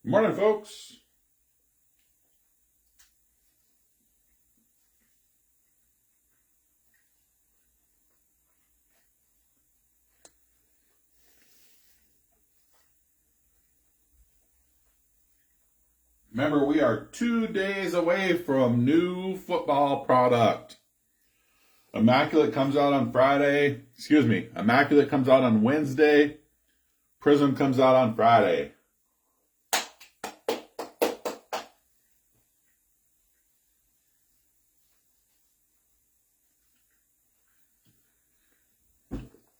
Good morning, folks. Remember, we are 2 days away from new football product. Immaculate comes out on Friday. Immaculate comes out on Wednesday. Prism comes out on Friday.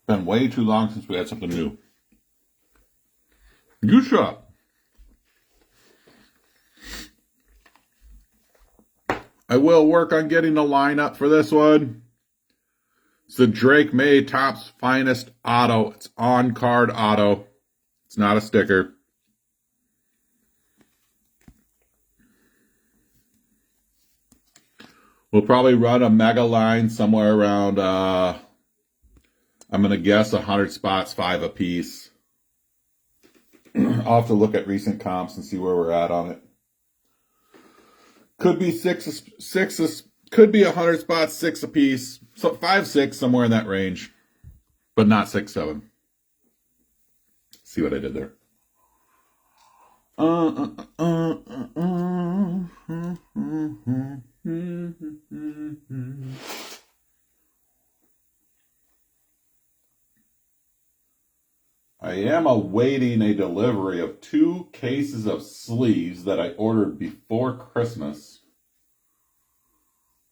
Been way too long since we had something new. You shut up. I will work on getting the lineup for this one. It's the Drake May Topps Finest Auto. It's on-card auto. It's not a sticker. We'll probably run a mega line somewhere around, I'm going to guess 100 spots, 5 apiece. I'll have to look at recent comps and see where we're at on it. Could be six, could be 100 spots, 6 apiece. So 5, 6, somewhere in that range. But not 6, 7. See what I did there? I am awaiting a delivery of 2 cases of sleeves that I ordered before Christmas.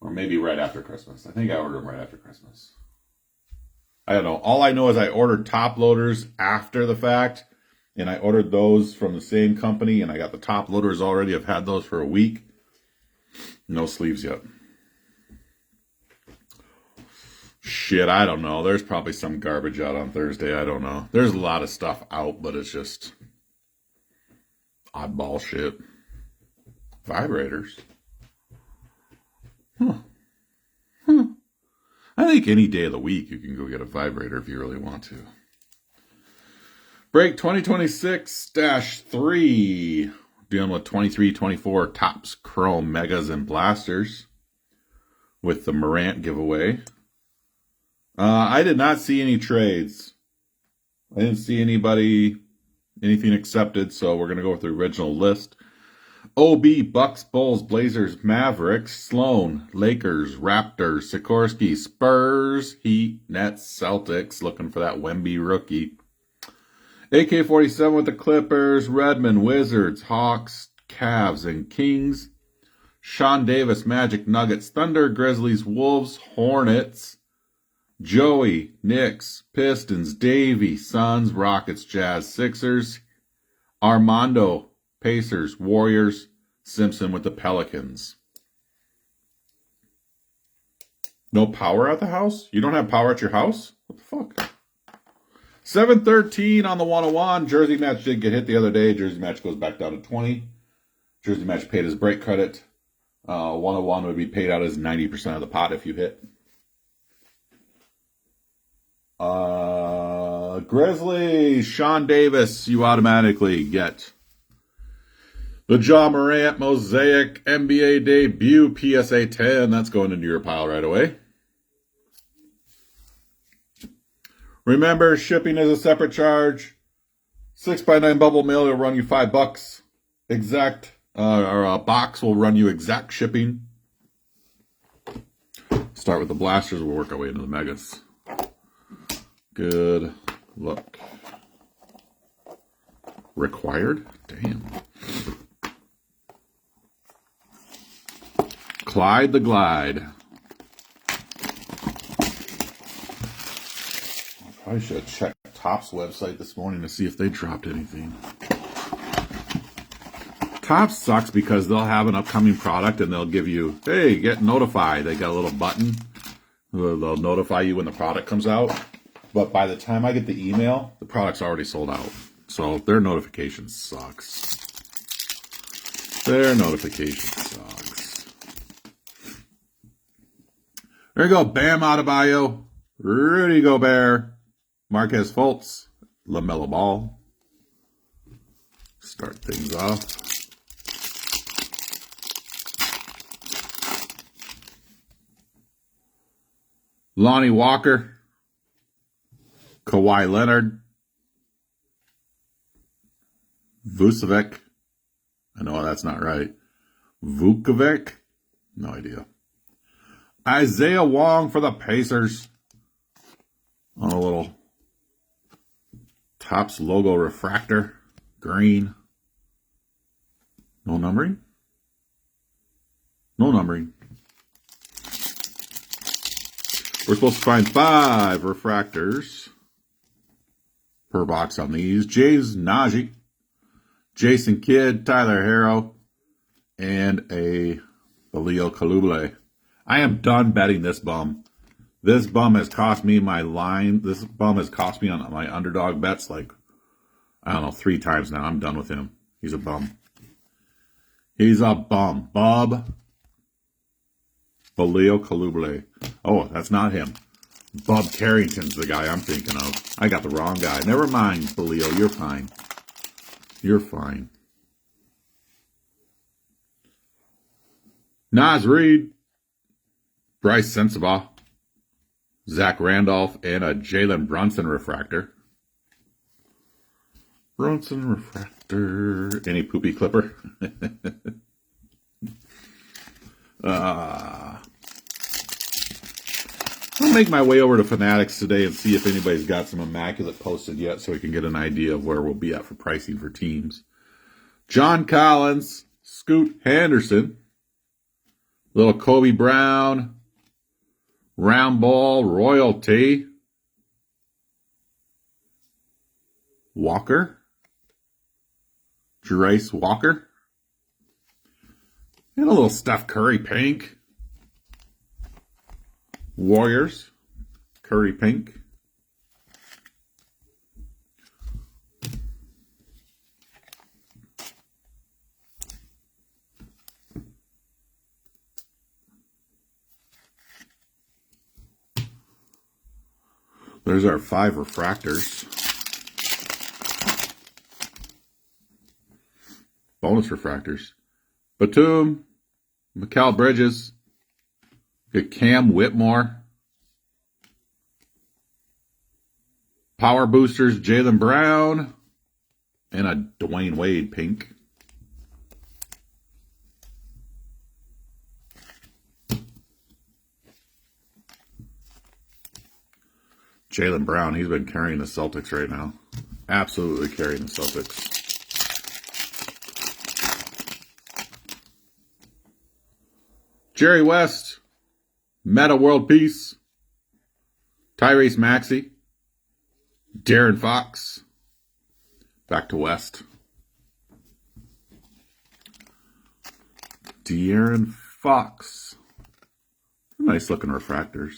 Or maybe right after Christmas. I think I ordered them right after Christmas. I don't know. All I know is I ordered top loaders after the fact. And I ordered those from the same company. And I got the top loaders already. I've had those for a week. No sleeves yet. Shit, I don't know. There's probably some garbage out on Thursday. I don't know. There's a lot of stuff out, but it's just oddball shit. Vibrators. I think any day of the week you can go get a vibrator if you really want to. Break 2026-3. Dealing with 23-24 Topps Chrome Megas and Blasters with the Morant giveaway. I did not see any trades. I didn't see anything accepted, so we're going to go with the original list. OB, Bucks, Bulls, Blazers, Mavericks, Sloan, Lakers, Raptors, Sikorsky, Spurs, Heat, Nets, Celtics, looking for that Wemby rookie. AK-47 with the Clippers, Rodman, Wizards, Hawks, Cavs, and Kings. Sean Davis, Magic, Nuggets, Thunder, Grizzlies, Wolves, Hornets. Joey, Knicks, Pistons, Davey, Suns, Rockets, Jazz, Sixers. Armando, Pacers, Warriors, Simpson with the Pelicans. No power at the house? You don't have power at your house? What the fuck? 713 on the 101. Jersey Match did get hit the other day. Jersey Match goes back down to 20. Jersey Match paid his break credit. 101 would be paid out as 90% of the pot if you hit. Grizzlies, Sean Davis, you automatically get the Ja Morant Mosaic NBA debut PSA 10. That's going into your pile right away. Remember, shipping is a separate charge. 6x9 bubble mail will run you $5. Or a box will run you exact shipping. Start with the blasters. We'll work our way into the megas. Good luck. Required? Damn. Clyde the Glide. I probably should have checked Topps website this morning to see if they dropped anything. Topps sucks because they'll have an upcoming product and they'll give you, hey, get notified. They got a little button. They'll notify you when the product comes out. But by the time I get the email, the product's already sold out. So their notification sucks. Their notification sucks. There you go. Bam Adebayo, Rudy Gobert, Marquez Fultz, LaMelo Ball, Start things off. Lonnie Walker. Kawhi Leonard. Vucevic. I know that's not right. Vukovic? No idea. Isaiah Wong for the Pacers. On a little Topps logo refractor. Green. No numbering? No numbering. We're supposed to find 5 refractors per box on these. James Najee, Jason Kidd, Tyler Harrow, and a Leo Kalubale. I am done betting this bum. This bum has cost me my line. This bum has cost me on my underdog bets like, I don't know, 3 times now. I'm done with him. He's a bum. He's a bum. Bub. Leo Kalubale. Oh, that's not him. Bub Carrington's the guy I'm thinking of. I got the wrong guy. Never mind, Leo. You're fine. You're fine. Naz Reid. Bryce Sensabaugh. Zach Randolph, and a Jalen Brunson refractor. Brunson refractor. Any poopy clipper? I'll make my way over to Fanatics today and see if anybody's got some Immaculate posted yet so we can get an idea of where we'll be at for pricing for teams. John Collins, Scoot Henderson, little Kobe Brown, Round Ball Royalty, Walker, Jerace Walker, and a little Steph Curry pink. Warriors, Curry pink. There's our 5 refractors. Bonus refractors. Batum, Mikal Bridges, Cam Whitmore, Power Boosters, Jaylen Brown, and a Dwayne Wade pink. Jaylen Brown, he's been carrying the Celtics right now. Absolutely carrying the Celtics. Jerry West, Meta World Peace, Tyrese Maxey, Darren Fox, back to West. De'Aaron Fox. Nice looking refractors.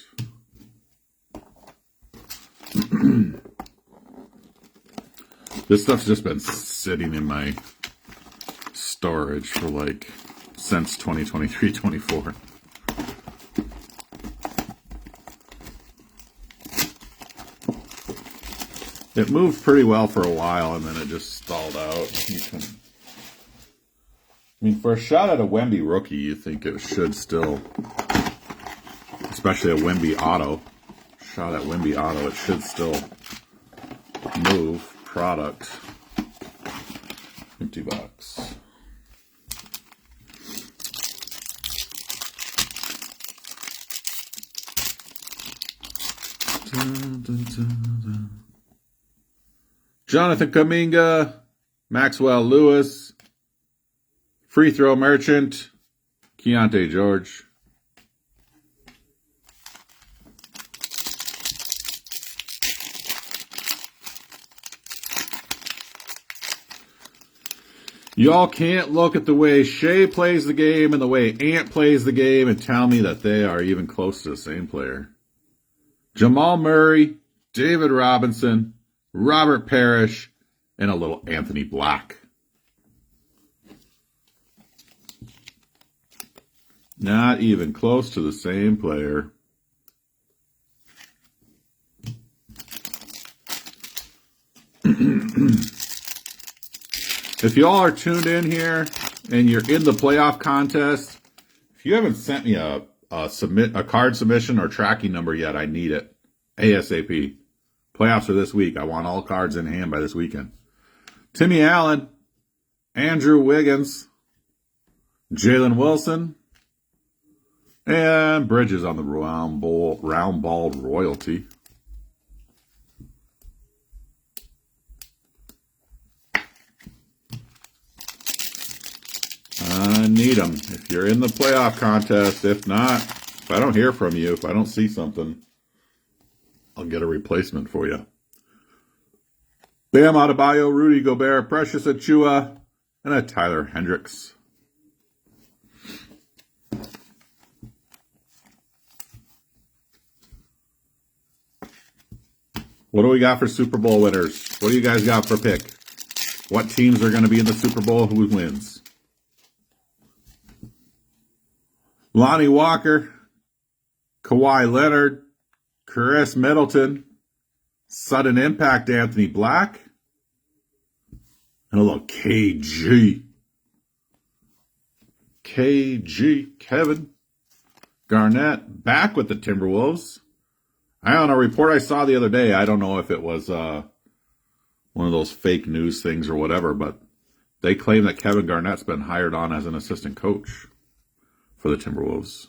This stuff's just been sitting in my storage for like since 2023-24. It moved pretty well for a while and then it just stalled out. For a shot at a Wemby rookie, you think it should still, especially a Wemby auto, shot at Wemby auto, it should still move. Product, empty box. Jonathan Kuminga, Maxwell Lewis, free throw merchant, Keontae George. Y'all can't look at the way Shea plays the game and the way Ant plays the game and tell me that they are even close to the same player. Jamal Murray, David Robinson, Robert Parrish, and a little Anthony Black. Not even close to the same player. If you all are tuned in here and you're in the playoff contest, if you haven't sent me a card submission or tracking number yet, I need it ASAP. Playoffs are this week. I want all cards in hand by this weekend. Timmy Allen, Andrew Wiggins, Jaylen Wilson, and Bridges on the round ball royalty. I need them if you're in the playoff contest. If not, if I don't hear from you, if I don't see something, I'll get a replacement for you. Bam Adebayo, Rudy Gobert, Precious Achiuwa, and a Tyler Hendricks. What do we got for Super Bowl winners? What do you guys got for pick? What teams are going to be in the Super Bowl? Who wins? Lonnie Walker, Kawhi Leonard, Chris Middleton, Sudden Impact Anthony Black, and a little KG. Kevin Garnett back with the Timberwolves. On a report I saw the other day, I don't know if it was one of those fake news things or whatever, but they claim that Kevin Garnett's been hired on as an assistant coach for the Timberwolves.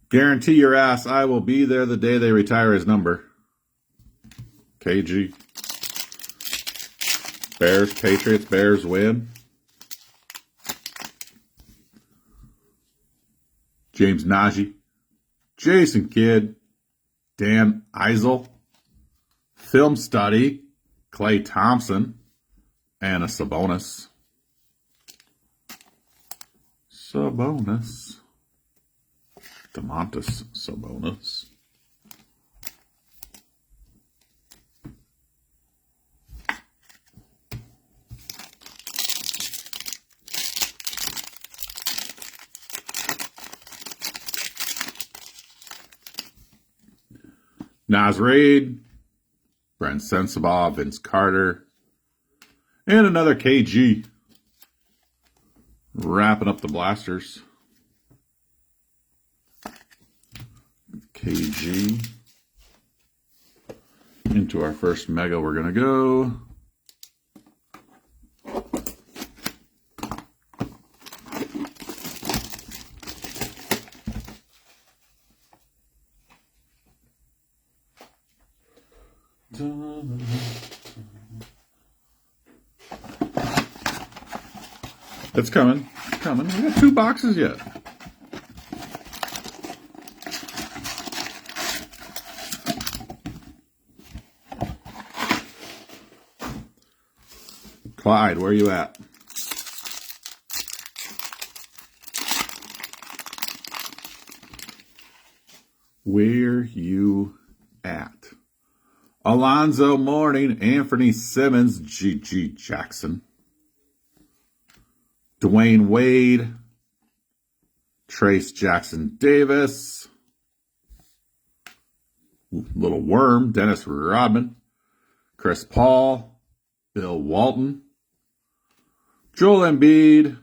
Guarantee your ass I will be there the day they retire his number. KG. Bears, Patriots, Bears win. James Najee. Jason Kidd. Dan Eisel. Film study. Klay Thompson. And a Sabonis. Domantas Sabonis. Naz Reid, Brent Sensabaugh, Vince Carter, and another KG. Wrapping up the blasters. KG. Into our first mega we're going to go. It's coming. It's coming. We got 2 boxes yet. Clyde, where are you at? Where you at? Alonzo Mourning, Anthony Simmons, G.G. Jackson. Dwayne Wade, Trace Jackson Davis, Little Worm, Dennis Rodman, Chris Paul, Bill Walton, Joel Embiid,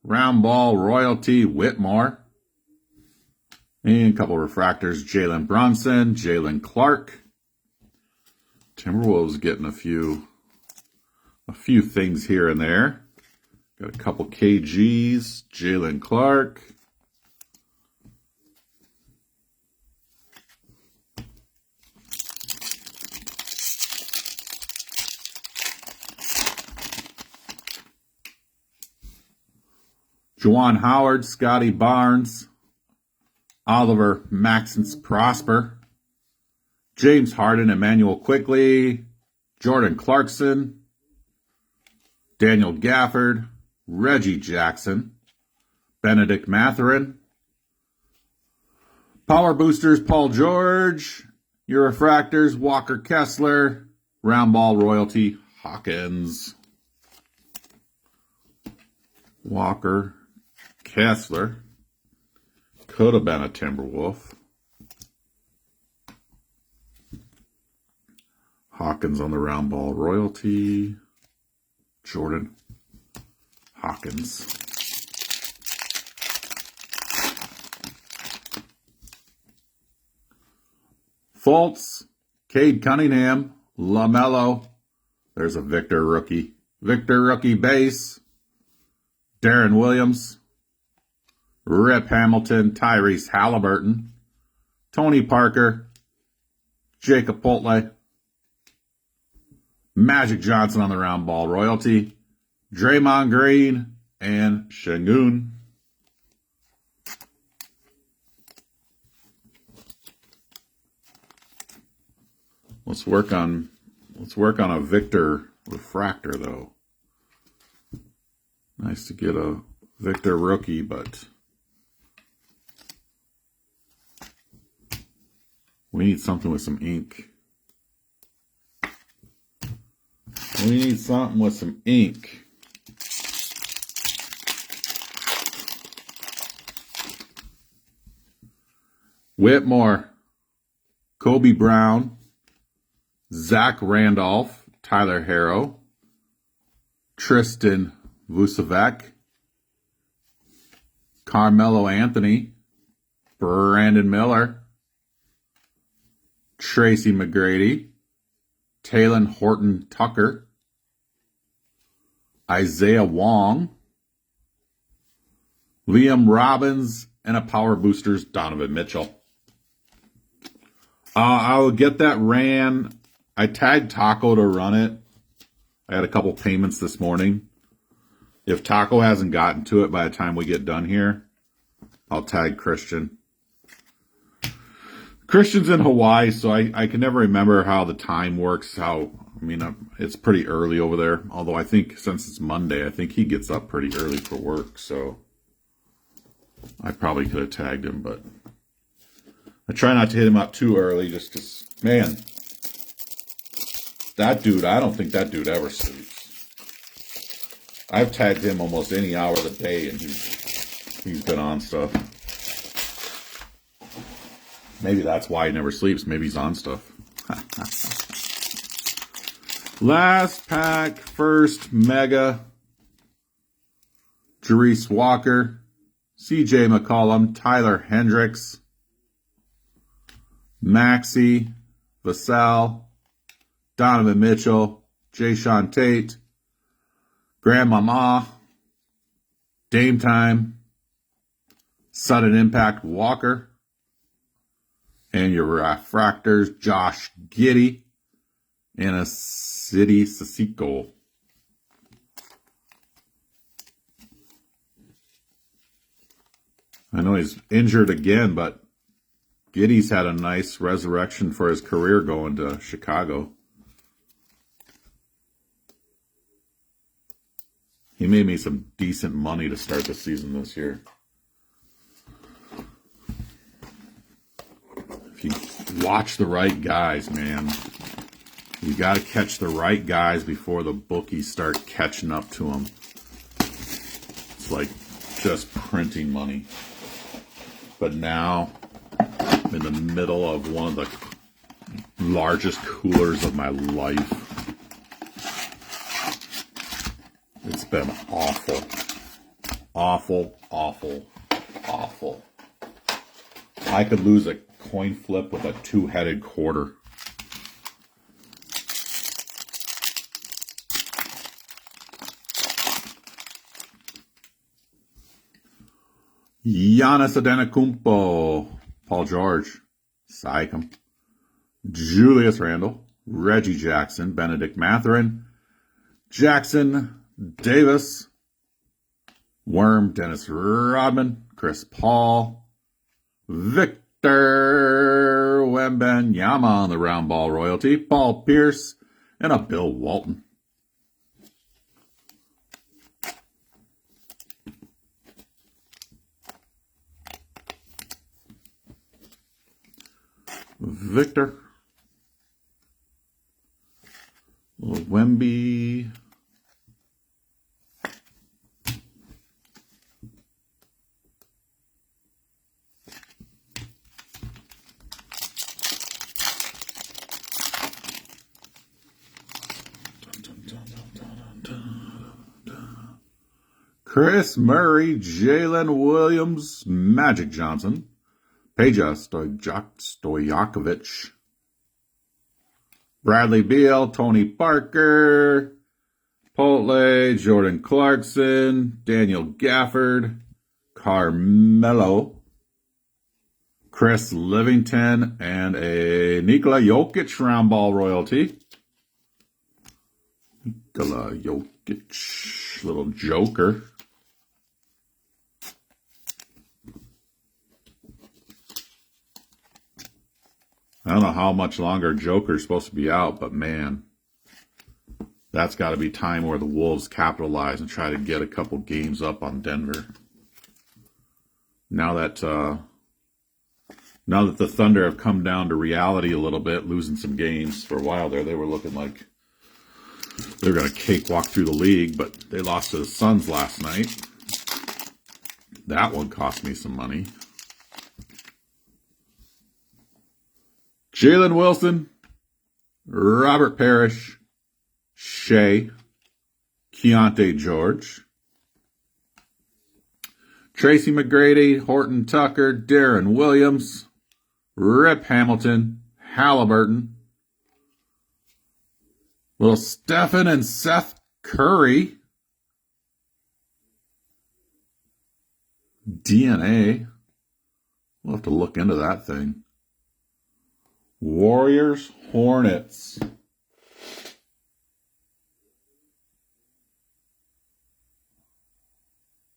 Round Ball Royalty, Whitmore, and a couple refractors, Jalen Brunson, Jalen Clark. Timberwolves getting a few things here and there. Got a couple KGs, Jalen Clark. Juwan Howard, Scotty Barnes, Oliver Maxence Prosper, James Harden, Emmanuel Quickley, Jordan Clarkson, Daniel Gafford, Reggie Jackson, Benedict Mathurin, Power Boosters, Paul George, your refractors, Walker Kessler, Round Ball Royalty, Hawkins. Walker Kessler. Could have been a Timberwolf. Hawkins on the Round Ball Royalty. Jordan Hawkins. Fultz, Cade Cunningham, LaMelo. There's a Victor rookie. Victor rookie base. Darren Williams. Rip Hamilton, Tyrese Halliburton. Tony Parker. Jacob Poltley. Magic Johnson on the round ball royalty. Draymond Green and Sengun. Let's work on a Victor refractor though. Nice to get a Victor rookie, but we need something with some ink. We need something with some ink. Whitmore, Kobe Brown, Zach Randolph, Tyler Harrow, Tristan Vucevic, Carmelo Anthony, Brandon Miller, Tracy McGrady, Talen Horton Tucker, Isaiah Wong, Liam Robbins, and a Power Boosters Donovan Mitchell. I'll get that ran. I tagged Taco to run it. I had a couple payments this morning. If Taco hasn't gotten to it by the time we get done here, I'll tag Christian. Christian's in Hawaii, so I can never remember how the time works. It's pretty early over there. Although I think since it's Monday, I think he gets up pretty early for work. So I probably could have tagged him, but I try not to hit him up too early just because, man, that dude, I don't think that dude ever sleeps. I've tagged him almost any hour of the day, and he's been on stuff. Maybe that's why he never sleeps. Maybe he's on stuff. Last pack, first mega. Jerice Walker, CJ McCollum, Tyler Hendricks, Maxey, Vassell, Donovan Mitchell, Jayshawn Tate, Grandmama, Dame Time, Sudden Impact Walker, and your refractors, Josh Giddey, and a City Sissoko. I know he's injured again, but Giddey's had a nice resurrection for his career going to Chicago. He made me some decent money to start the season this year. If you watch the right guys, man, you got to catch the right guys before the bookies start catching up to them. It's like just printing money. But now, I'm in the middle of one of the largest coolers of my life. It's been awful. Awful, awful, awful. I could lose a coin flip with a two-headed quarter. Giannis Antetokounmpo, Paul George, Siakam, Julius Randle, Reggie Jackson, Benedict Mathurin, Jackson Davis, Worm, Dennis Rodman, Chris Paul, Victor Wembanyama on the round ball royalty, Paul Pierce, and a Bill Walton. Victor, Wemby, Chris Murray, Jaylen Williams, Magic Johnson, Peja Stojakovic, Bradley Beal, Tony Parker, Potle, Jordan Clarkson, Daniel Gafford, Carmelo, Chris Livington, and a Nikola Jokic round ball royalty. Nikola Jokic, little joker. I don't know how much longer Joker's supposed to be out, but man, that's got to be time where the Wolves capitalize and try to get a couple games up on Denver. Now that the Thunder have come down to reality a little bit, losing some games. For a while there, they were looking like they were going to cakewalk through the league, but they lost to the Suns last night. That one cost me some money. Jalen Wilson, Robert Parrish, Shea, Keontae George, Tracy McGrady, Horton Tucker, Darren Williams, Rip Hamilton, Halliburton, little Stephen and Seth Curry, DNA. We'll have to look into that thing. Warriors, Hornets.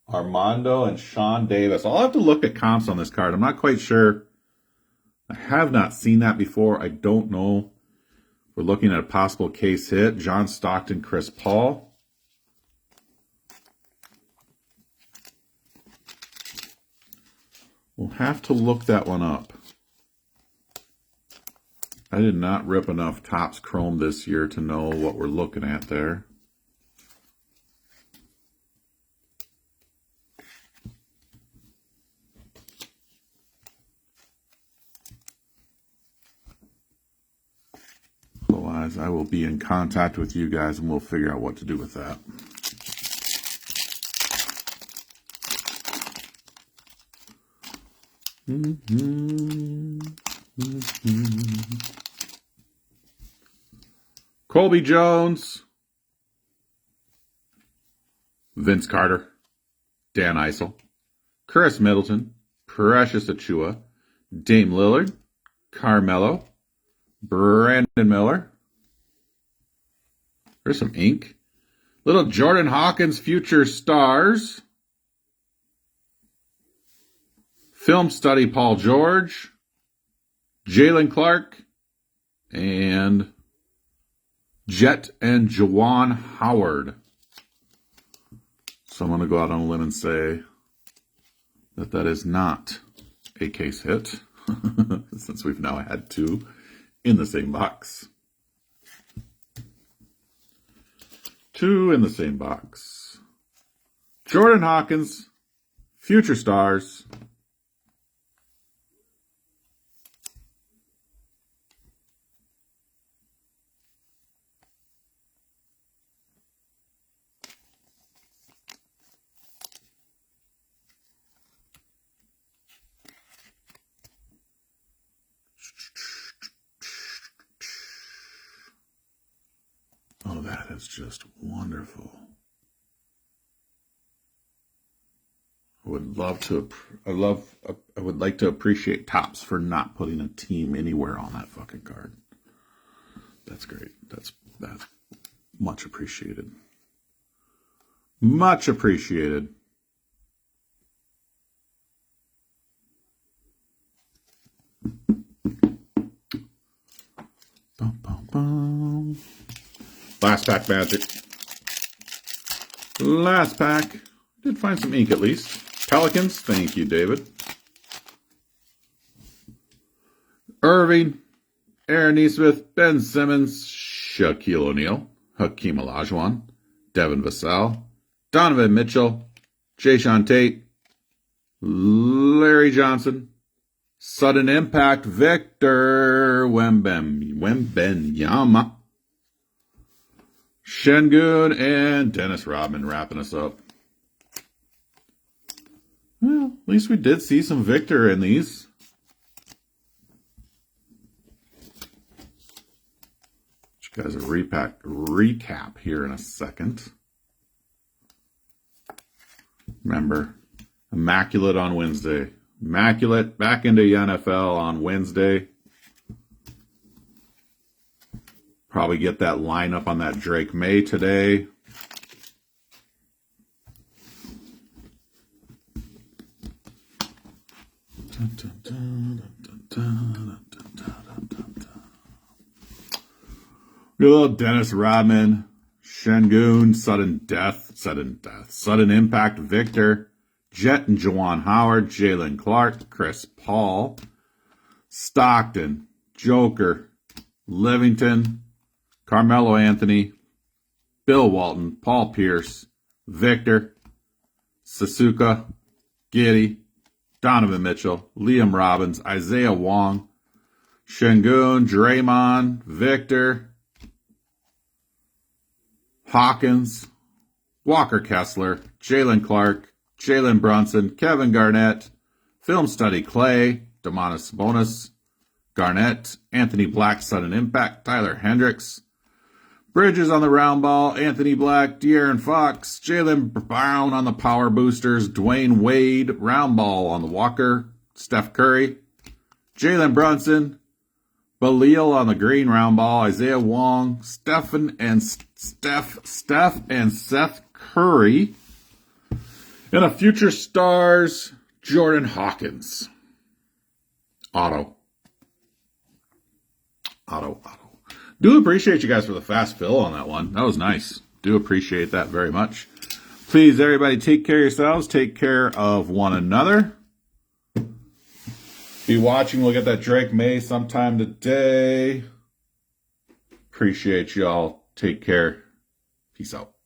Armando and Sean Davis. I'll have to look at comps on this card. I'm not quite sure. I have not seen that before. I don't know. We're looking at a possible case hit. John Stockton, Chris Paul. We'll have to look that one up. I did not rip enough Topps Chrome this year to know what we're looking at there. Otherwise, I will be in contact with you guys and we'll figure out what to do with that. Colby Jones, Vince Carter, Dan Issel, Chris Middleton, Precious Achiuwa, Dame Lillard, Carmelo, Brandon Miller. There's some ink. Little Jordan Hawkins, Future Stars. Film Study, Paul George, Jaylen Clark, and Jet and Juwan Howard. So I'm going to go out on a limb and say that that is not a case hit, since we've now had two in the same box. Two in the same box. Jordan Hawkins, Future Stars. Oh, that is just wonderful. I would like to appreciate Topps for not putting a team anywhere on that fucking card. That's great. That's much appreciated. Much appreciated. Bum, bum, bum. Last pack magic. Last pack. Did find some ink at least. Pelicans. Thank you, David. Irving. Aaron Nesmith. Ben Simmons. Shaquille O'Neal. Hakeem Olajuwon. Devin Vassell. Donovan Mitchell. Jayshawn Tate. Larry Johnson. Sudden Impact. Victor Wembanyama. Sengun and Dennis Rodman wrapping us up. least we did see some Victor in these. You guys a recap here in a second. Remember, Immaculate on Wednesday. Immaculate back into the NFL on Wednesday. Probably get that lineup on that Drake May today. Good little Dennis Rodman, Sengun, sudden impact, Victor, Jet and Juwan Howard, Jaylen Clark, Chris Paul, Stockton, Joker, Livington, Carmelo Anthony, Bill Walton, Paul Pierce, Victor, Sasuka, Giddey, Donovan Mitchell, Liam Robbins, Isaiah Wong, Sengun, Draymond, Victor, Hawkins, Walker Kessler, Jaylen Clark, Jalen Brunson, Kevin Garnett, Film Study Clay, Domantas Sabonis, Garnett, Anthony Black, sudden impact, Tyler Hendricks, Bridges on the round ball, Anthony Black, De'Aaron Fox, Jaylen Brown on the power boosters, Dwayne Wade, round ball on the Walker, Steph Curry, Jalen Brunson, Baleal on the green round ball, Isaiah Wong, Steph and Seth Curry, and a future stars, Jordan Hawkins. Auto. Do appreciate you guys for the fast fill on that one. That was nice. Do appreciate that very much. Please, everybody, take care of yourselves. Take care of one another. Be watching. We'll get that Drake May sometime today. Appreciate y'all. Take care. Peace out.